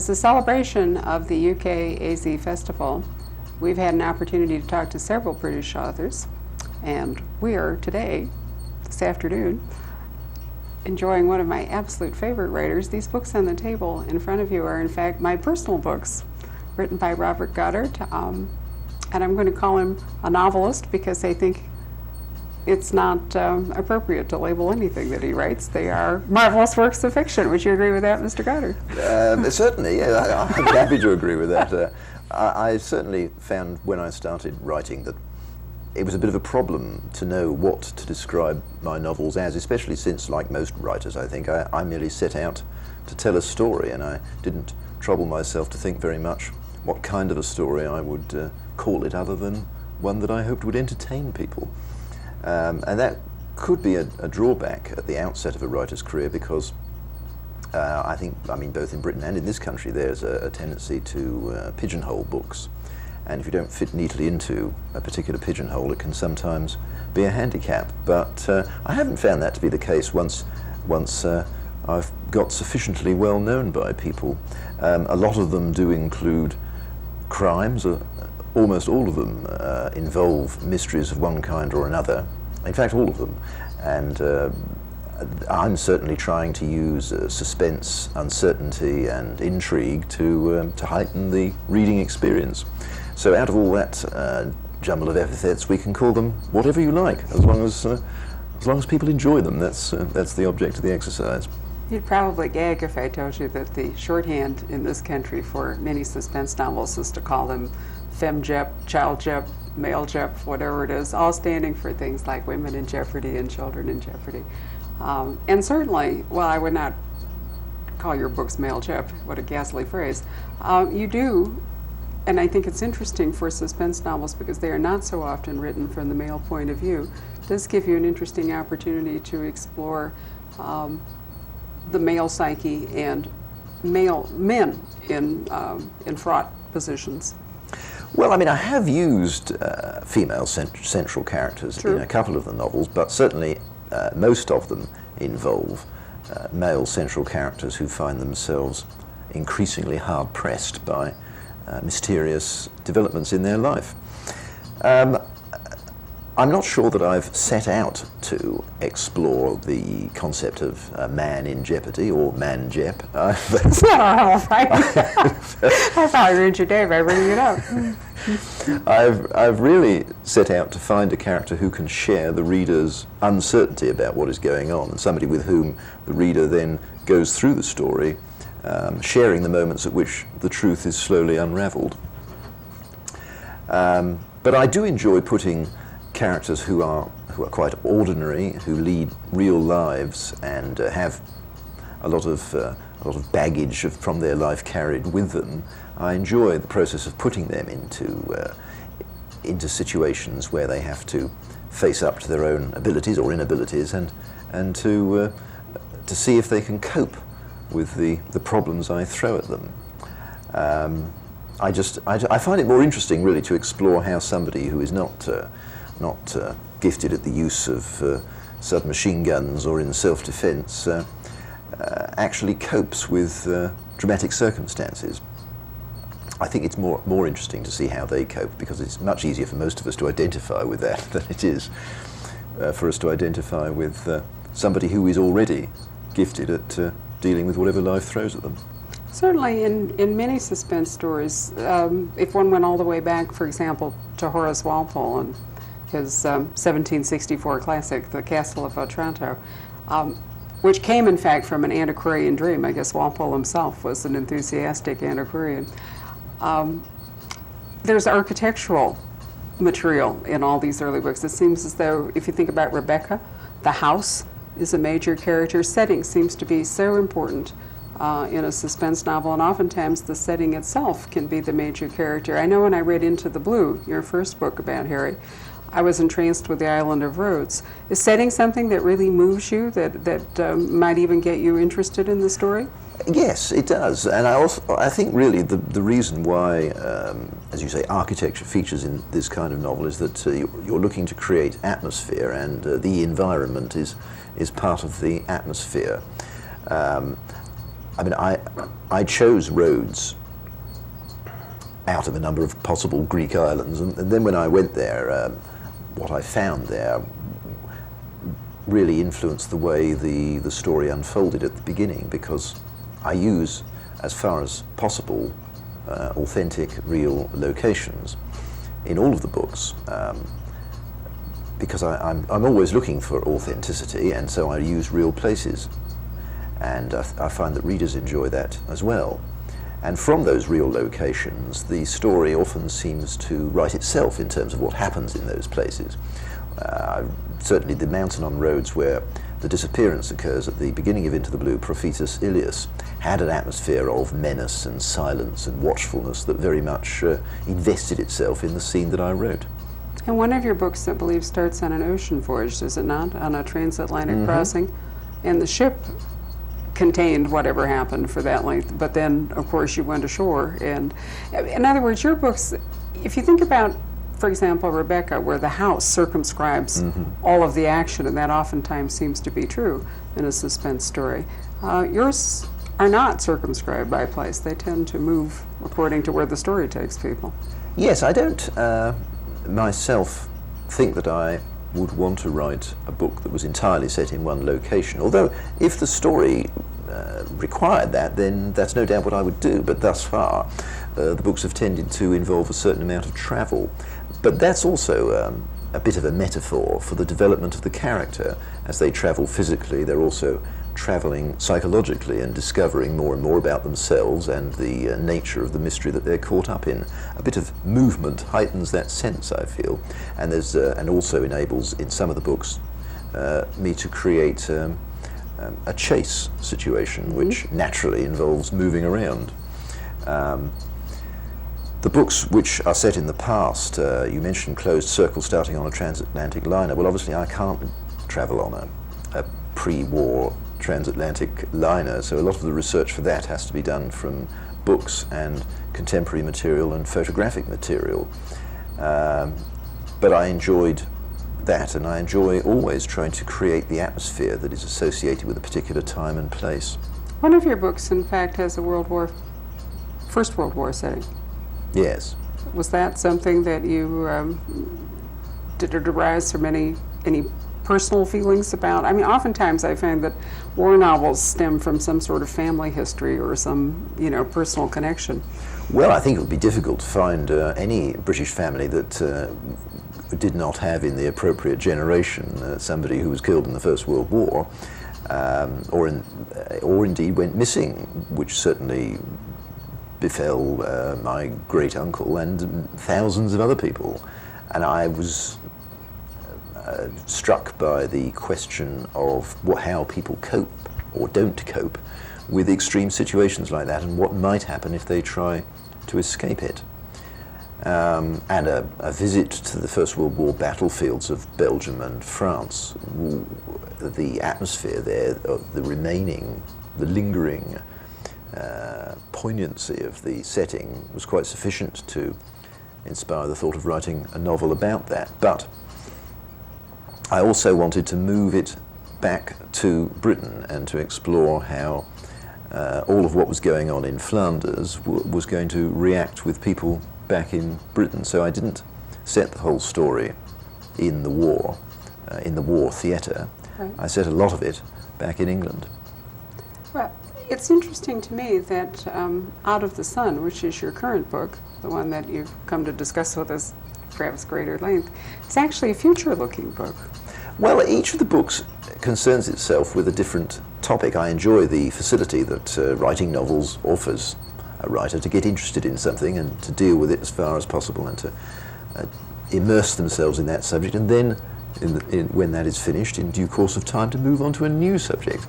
As a celebration of the UK AZ Festival, we've had an opportunity to talk to several British authors, and we are today, this afternoon, enjoying one of my absolute favorite writers. These books on the table in front of you are, in fact, my personal books, written by Robert Goddard, and I'm going to call him a novelist because I think it's not appropriate to label anything that he writes. They are marvelous works of fiction. Would you agree with that, Mr. Goddard? Certainly, yeah. I'm happy to agree with that. I certainly found when I started writing that it was a bit of a problem to know what to describe my novels as, especially since, like most writers, I think, I merely set out to tell a story, and I didn't trouble myself to think very much what kind of a story I would call it, other than one that I hoped would entertain people. And that could be a drawback at the outset of a writer's career, because I mean, both in Britain and in this country, there's a tendency to pigeonhole books. And if you don't fit neatly into a particular pigeonhole, it can sometimes be a handicap. But I haven't found that to be the case once I've got sufficiently well known by people. A lot of them do include crimes. Almost all of them involve mysteries of one kind or another. In fact, all of them. And I'm certainly trying to use suspense, uncertainty, and intrigue to heighten the reading experience. So out of all that jumble of epithets, we can call them whatever you like, as long as people enjoy them. That's the object of the exercise. You'd probably gag if I told you that the shorthand in this country for many suspense novels is to call them femjep, childjep, malejep, whatever it is, all standing for things like women in jeopardy and children in jeopardy. And certainly, well, I would not call your books malejep, what a ghastly phrase. You do, and I think it's interesting for suspense novels because they are not so often written from the male point of view. It does give you an interesting opportunity to explore the male psyche and men in fraught positions. Well, I mean, I have used female central characters in a couple of the novels, but certainly most of them involve male central characters who find themselves increasingly hard-pressed by mysterious developments in their life. I'm not sure that I've set out to explore the concept of man in jeopardy or man-jep. That's not all right. That's how I ruined your day by bringing it up. I've really set out to find a character who can share the reader's uncertainty about what is going on, and somebody with whom the reader then goes through the story, sharing the moments at which the truth is slowly unravelled. But I do enjoy putting characters who are quite ordinary, who lead real lives and have a lot of baggage from their life carried with them. I enjoy the process of putting them into situations where they have to face up to their own abilities or inabilities, and to see if they can cope with the problems I throw at them. I find it more interesting, really, to explore how somebody who is not gifted at the use of submachine guns or in self-defense actually copes with dramatic circumstances. I think it's more interesting to see how they cope, because it's much easier for most of us to identify with that than it is for us to identify with somebody who is already gifted at dealing with whatever life throws at them. Certainly, in many suspense stories, if one went all the way back, for example, to Horace Walpole and his 1764 classic, The Castle of Otranto, which came, in fact, from an antiquarian dream. I guess Walpole himself was an enthusiastic antiquarian. There's architectural material in all these early books. It seems as though, if you think about Rebecca, the house is a major character. Setting seems to be so important in a suspense novel, and oftentimes the setting itself can be the major character. I know when I read Into the Blue, your first book about Harry, I was entranced with the island of Rhodes. Is setting something that really moves you, that might even get you interested in the story? Yes, it does. And I think really the reason why, as you say, architecture features in this kind of novel is that you're looking to create atmosphere, and the environment is part of the atmosphere. I mean, I chose Rhodes out of a number of possible Greek islands, and then when I went there, what I found there really influenced the way the story unfolded at the beginning, because I use, as far as possible, authentic, real locations in all of the books, because I'm always looking for authenticity, and so I use real places, and I find that readers enjoy that as well. And from those real locations, the story often seems to write itself in terms of what happens in those places. Certainly the mountain on Rhodes where the disappearance occurs at the beginning of Into the Blue, Prophetus Ilias, had an atmosphere of menace and silence and watchfulness that very much invested itself in the scene that I wrote. And one of your books, I believe, starts on an ocean voyage, does it not? On a transatlantic crossing. And the ship contained whatever happened for that length, but then, of course, you went ashore. And in other words, your books, if you think about, for example, Rebecca, where the house circumscribes all of the action, and that oftentimes seems to be true in a suspense story, yours are not circumscribed by place. They tend to move according to where the story takes people. Yes, I don't myself think that I would want to write a book that was entirely set in one location, although if the story required that, then that's no doubt what I would do. But thus far, the books have tended to involve a certain amount of travel. But that's also a bit of a metaphor for the development of the character. As they travel physically, they're also traveling psychologically and discovering more and more about themselves and the nature of the mystery that they're caught up in. A bit of movement heightens that sense, I feel, and there's and also enables, in some of the books, me to create a chase situation, which naturally involves moving around. The books which are set in the past, you mentioned Closed Circle starting on a transatlantic liner. Well, obviously I can't travel on a pre-war transatlantic liner, so a lot of the research for that has to be done from books and contemporary material and photographic material. But I enjoyed that, and I enjoy always trying to create the atmosphere that is associated with a particular time and place. One of your books, in fact, has a First World War setting. Yes. Was that something that you did it arise from any personal feelings about? I mean, oftentimes I find that war novels stem from some sort of family history or some, personal connection. Well, I think it would be difficult to find any British family that did not have in the appropriate generation somebody who was killed in the First World War, or indeed went missing, which certainly befell my great uncle and thousands of other people. And I was struck by the question of how people cope or don't cope with extreme situations like that, and what might happen if they try to escape it. And a visit to the First World War battlefields of Belgium and France, the atmosphere there, the lingering poignancy of the setting was quite sufficient to inspire the thought of writing a novel about that. But I also wanted to move it back to Britain and to explore how all of what was going on in Flanders was going to react with people back in Britain. So I didn't set the whole story in the war theatre. Right. I set a lot of it back in England. Well, it's interesting to me that Out of the Sun, which is your current book, the one that you've come to discuss with us perhaps greater length, it's actually a future-looking book. Well, each of the books concerns itself with a different topic. I enjoy the facility that writing novels offers a writer to get interested in something and to deal with it as far as possible and to immerse themselves in that subject, and then when that is finished, in due course of time, to move on to a new subject.